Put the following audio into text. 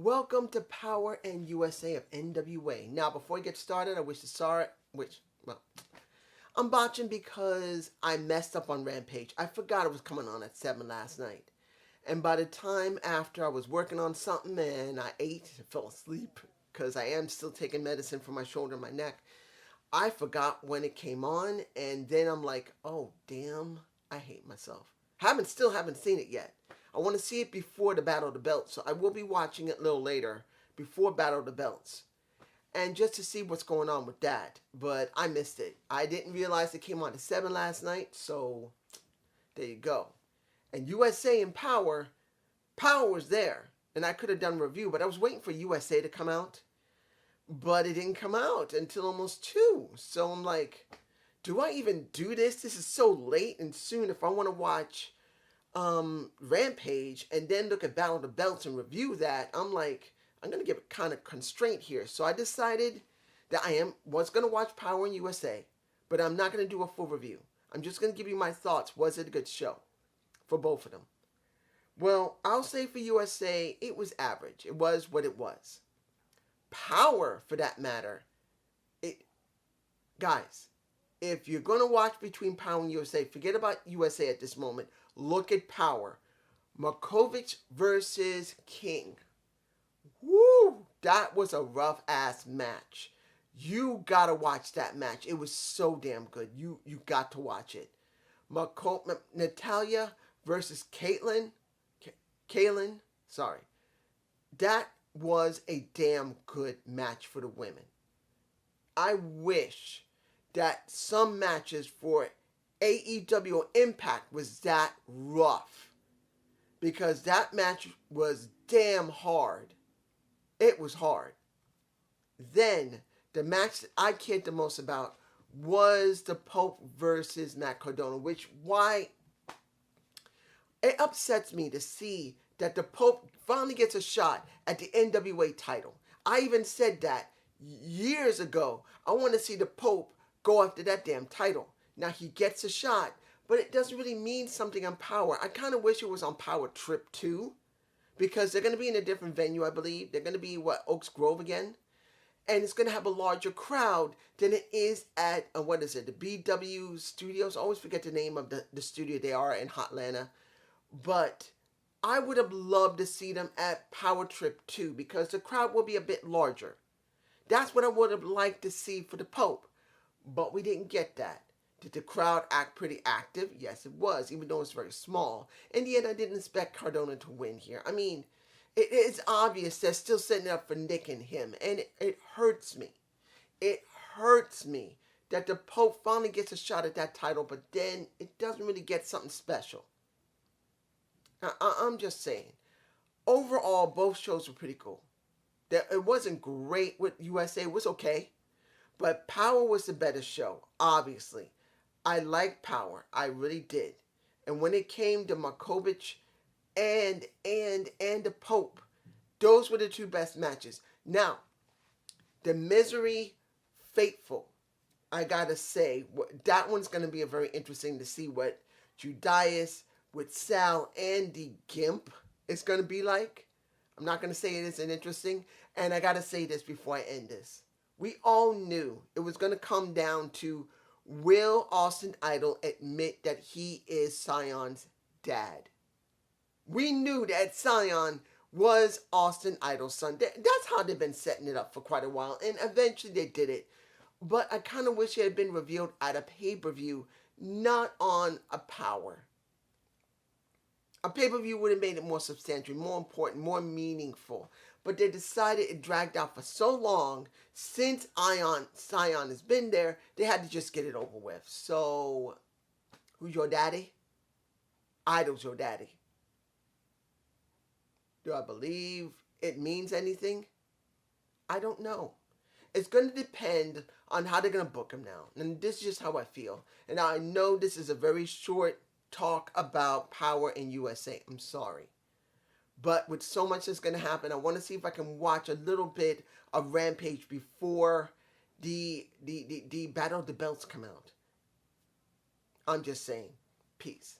Welcome to Power and USA of NWA. Now, before we get started, I wish to sorry, I'm botching because I messed up on Rampage. I forgot it was coming on at 7 last night. And by the time after I was working on something and I ate and fell asleep, because I am still taking medicine for my shoulder and my neck, I forgot when it came on, and then I'm like, oh, damn, I hate myself. Still haven't seen it yet. I want to see it before the Battle of the Belts, so I will be watching it a little later, before Battle of the Belts. And just to see what's going on with that. But I missed it. I didn't realize it came on at 7 last night, so there you go. And USA and Power was there. And I could have done a review, but I was waiting for USA to come out. But it didn't come out until almost 2. So I'm like, do I even do this? This is so late and soon. If I want to watch Rampage and then look at Battle of the Belts and review that, I'm like, I'm going to give it kind of constraint here. So I decided that was going to watch Power in USA, but I'm not going to do a full review. I'm just going to give you my thoughts. Was it a good show for both of them? Well, I'll say for USA, it was average. It was what it was. Power, for that matter, guys, if you're going to watch between Power and USA, forget about USA at this moment. Look at Power. Markovic versus King. Woo! That was a rough-ass match. You got to watch that match. It was so damn good. You got to watch it. Natalya versus Caitlyn. Sorry. That was a damn good match for the women. I wish that some matches for AEW or Impact was that rough, because that match was damn hard. It was hard. Then the match that I cared the most about was the Pope versus Matt Cardona, why it upsets me to see that the Pope finally gets a shot at the NWA title. I even said that years ago. I want to see the Pope go after that damn title. Now he gets a shot, but it doesn't really mean something on Power. I kind of wish it was on Power Trip 2, because they're going to be in a different venue, I believe. They're going to be, Oaks Grove again? And it's going to have a larger crowd than it is at, the BW Studios. I always forget the name of the studio they are in Hotlanta. But I would have loved to see them at Power Trip 2, because the crowd will be a bit larger. That's what I would have liked to see for the Pope. But we didn't get that. Did the crowd act pretty active? Yes, it was, even though it's very small. In the end, I didn't expect Cardona to win here. I mean, it's obvious they're still setting up for Nick and him, and it hurts me. It hurts me that the Pope finally gets a shot at that title, but then it doesn't really get something special. I'm just saying. Overall, both shows were pretty cool. It wasn't great with USA. It was okay. But Power was the better show, obviously. I liked Power. I really did. And when it came to Markovic and the Pope, those were the two best matches. Now, the Misery Fateful, I gotta say, that one's gonna be very interesting to see what Judas with Sal and the Gimp is gonna be like. I'm not gonna say it isn't interesting, and I gotta say this before I end this. We all knew it was going to come down to, will Austin Idol admit that he is Sion's dad? We knew that Sion was Austin Idol's son. That's how they've been setting it up for quite a while, and eventually they did it. But I kind of wish it had been revealed at a pay-per-view, not on a Power. A pay-per-view would have made it more substantial, more important, more meaningful. But they decided it dragged out for so long. Since Sion has been there, they had to just get it over with. So, who's your daddy? Idol's your daddy. Do I believe it means anything? I don't know. It's going to depend on how they're going to book him now. And this is just how I feel. And I know this is a very short talk about Power in USA. I'm sorry. But with so much that's going to happen, I want to see if I can watch a little bit of Rampage before the Battle of the Belts come out. I'm just saying. Peace.